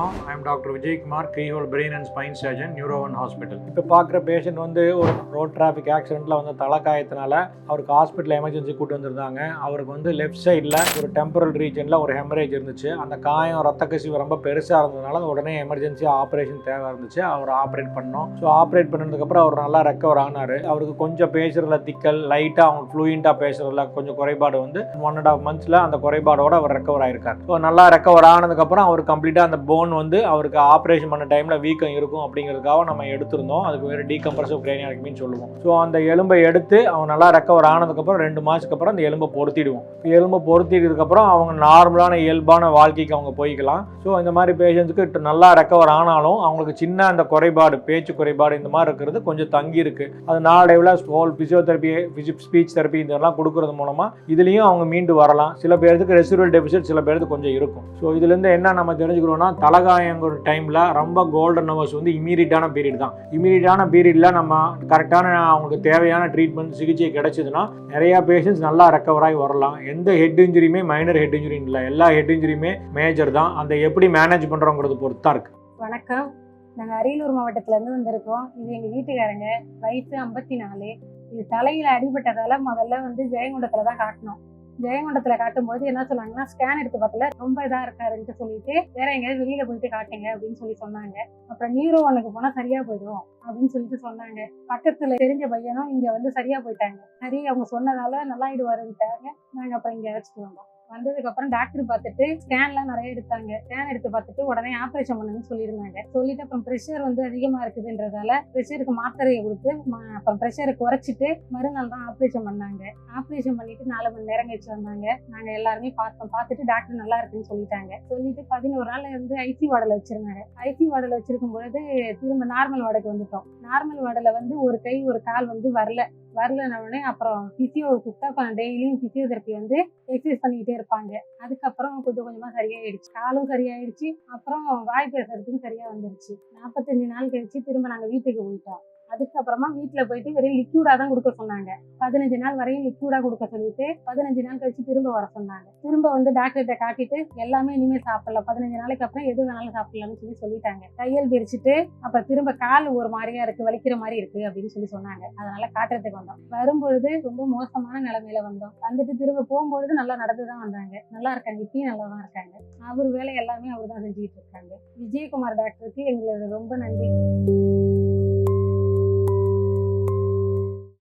வணக்கம். I am doctor Vijayakumar, keyhole brain and spine surgeon, neuro one hospital. இப்போ பார்க்குற patient வந்து ஒரு ரோட் டிராஃபிக் ஆக்சிடென்ட்டில் வந்து தலைக்காயத்தினால அவருக்கு ஹாஸ்பிட்டல் எமர்ஜென்சி கூட்டு வந்திருந்தாங்க. அவருக்கு வந்து லெஃப்ட் சைடில் ஒரு டெம்பரல் ரீஜனில் ஒரு ஹெமரேஜ் இருந்துச்சு. அந்த காயம் ரத்த கசிவு ரொம்ப பெருசாக இருந்ததுனால உடனே எமர்ஜென்சியாக ஆப்ரேஷன் தேவை இருந்துச்சு. அவர் ஆப்ரேட் பண்ணோம். ஸோ ஆப்ரேட் பண்ணதுக்கப்புறம் அவர் நல்லா ரெக்கவர் ஆனார். அவருக்கு கொஞ்சம் பேசுகிறதுல திக்கல், லைட்டாக அவங்க ஃப்ளூயண்ட்டாக பேசுகிறதுல கொஞ்சம் குறைபாடு வந்து 1.5 months அந்த குறைபாடோட அவர் ரெக்கவர் ஆயிருக்கார். ஸோ நல்லா ரெக்கவர் ஆனதுக்கப்புறம் அவர் கம்ப்ளீட்டாக அந்த போன் வந்து அவருக்கு ஆப்ரேஷன் பண்ண டைமில் வீக்கம் இருக்கும் அப்படிங்கிறதுக்காக நம்ம எடுத்திருந்தோம். அதுக்கு வேறு டீகம்ப்ரசிவ் கிரேனியாக்டமின்னு சொல்லுவோம். ஸோ அந்த எலும்பை எடுத்து அவன் நல்லா ரெக்கவர் ஆனதுக்கப்புறம் 2 மாதத்துக்கு அப்புறம் அந்த எலும்பை பொருத்திடுவோம். எலும்பை பொருத்திட்டதுக்கப்புறம் அவங்க நார்மலான இயல்பான வாழ்க்கைக்கு அவங்க போய்க்கலாம். ஸோ இந்த மாதிரி பேஷண்ட்ஸுக்கு நல்லா ரெக்கவர் ஆனாலும் அவங்களுக்கு சின்ன அந்த குறைபாடு, பேச்சு குறைபாடு இந்த மாதிரி இருக்கிறது கொஞ்சம் தங்கி இருக்கு. அது நாளடைவில் ஹோல் ஃபிசியோதெரப்பி, ஸ்பீச் தெரப்பி இதெல்லாம் கொடுக்கறது மூலமாக இதுலேயும் அவங்க மீண்டு வரலாம். சில பேருக்கு ரெசிடுவல் டெபிசிட் சில பேருக்கு கொஞ்சம் இருக்கும். ஸோ இதுலேருந்து என்ன நம்ம தெரிஞ்சுக்கிறோம்னா, தலைகாயங்கிற டைமில் ரொம்ப கோல்டன் ஹவர்ஸ் வந்து இமீடியட்டான பீரியட் தான். இமீடியட்டான பீரியடில் நம்ம கரெக்டான அவங்களுக்கு தேவையான ட்ரீட்மெண்ட், சிகிச்சை கிடைச்சதுன்னா நிறையா பேஷண்ட்ஸ் நல்லா ரெக்கவர் ஆகி வரலாம். எந்த ஹெட் இன்ஜுரியுமே மைனர் ஹெட் இன்ஜுரி இல்லை, எல்லா ஹெட் இன்ஜுரியுமே மேஜர் தான். அந்த எப்படி மேனேஜ் பண்ணுறோங்கிறது பொறுத்து தான் இருக்குது. வணக்கம், நாங்கள் அரியலூர் மாவட்டத்திலேருந்து வந்திருக்கோம். இது எங்கள் வீட்டுக்காரங்க, வயசு 54. இது தலையில் அடிபட்டதால் முதல்ல வந்து ஜெயங்கொண்டத்தில் தான் காட்டினோம். ஜெயங்கொண்டத்தில் காட்டும்போது என்ன சொன்னாங்கன்னா, ஸ்கேன் எடுத்து பார்க்கல, ரொம்ப இதாக இருக்காருன்ட்டு சொல்லிட்டு வேற எங்கேயாவது வெளியில் போயிட்டு காட்டுங்க அப்படின்னு சொல்லி சொன்னாங்க. அப்புறம் நியூரோ ஒன்னுக்கு போனால் சரியாக போயிடும் அப்படின்னு சொல்லிட்டு சொன்னாங்க. பக்கத்தில் தெரிஞ்ச பையனும் இங்கே வந்து சரியாக போயிட்டாங்க. சரி, அவங்க சொன்னதால நல்லாயிடுவாருன்ட்டாங்க. நாங்கள் அப்புறம் இங்கே அழைச்சிட்டு வந்தோம். வந்ததுக்கப்புறம் டாக்டர் பார்த்துட்டு ஸ்கேன்லாம் நிறைய எடுத்தாங்க. ஸ்கேன் எடுத்து பார்த்துட்டு உடனே ஆப்ரேஷன் பண்ணணும்னு சொல்லியிருந்தாங்க. சொல்லிட்டு அப்புறம் ப்ரெஷர் வந்து அதிகமாக இருக்குதுன்றதால ப்ரெஷருக்கு மாத்திரையை கொடுத்து அப்புறம் ப்ரெஷரை குறைச்சிட்டு மறுநாள் தான் ஆப்ரேஷன் பண்ணாங்க. ஆப்ரேஷன் பண்ணிட்டு 4 மணி நேரம் கழிச்சு வந்தாங்க. நாங்கள் எல்லாருமே பார்த்தோம். பார்த்துட்டு டாக்டர் நல்லா இருக்குன்னு சொல்லிட்டாங்க. சொல்லிட்டு 11 நாள் வந்து ஐசி வார்டில் வச்சிருந்தாங்க. ஐசி வார்டில் வச்சிருக்கும் பொழுது திரும்ப நார்மல் வார்டுக்கு வந்துட்டோம். நார்மல் வார்டில் வந்து ஒரு கை ஒரு கால் வந்து வரலனவுடனே அப்புறம் பிசியோ கூப்பிட்டா டெய்லியும் பிசியோதெரப்பி வந்து எக்ஸசைஸ் பண்ணிக்கிட்டே இருப்பாங்க. அதுக்கப்புறம் கொஞ்சம் கொஞ்சமாக சரியாயிடுச்சு. காலும் சரியாயிடுச்சு. அப்புறம் வாய் பேசுறதுக்கும் சரியா வந்துருச்சு. 45 நாள் கழிச்சு திரும்ப நாங்கள் வீட்டுக்கு போயிட்டோம். அதுக்கப்புறமா வீட்டில் போயிட்டு வெறும் லிக்யூடாக தான் கொடுக்க சொன்னாங்க. 15 நாள் வரையும் லிக்யூடாக கொடுக்க சொல்லிட்டு 15 நாள் கழிச்சு திரும்ப வர சொன்னாங்க. திரும்ப வந்து டாக்டர்கிட்ட காட்டிட்டு எல்லாமே இனிமேல் சாப்பிடலாம், 15 நாளைக்கு அப்புறம் எது வேணாலும் சாப்பிடலாம்னு சொல்லிட்டாங்க. கையல் பிரிச்சுட்டு அப்புறம் திரும்ப கால் ஒரு மாதிரியா இருக்கு, வலிக்கிற மாதிரி இருக்கு அப்படின்னு சொன்னாங்க. அதனால காட்டுறதுக்கு வந்தோம். வரும்பொழுது ரொம்ப மோசமான நிலைமையில வந்தோம். வந்துட்டு திரும்ப போகும்பொழுது நல்லா நடந்துதான் வந்தாங்க. நல்லா இருக்காங்க, இப்பயும் நல்லா தான் இருக்காங்க. அவர் வேலை எல்லாமே அவர் தான் செஞ்சுட்டு இருக்காங்க. விஜயகுமார் டாக்டருக்கு எங்களுக்கு ரொம்ப நன்றி.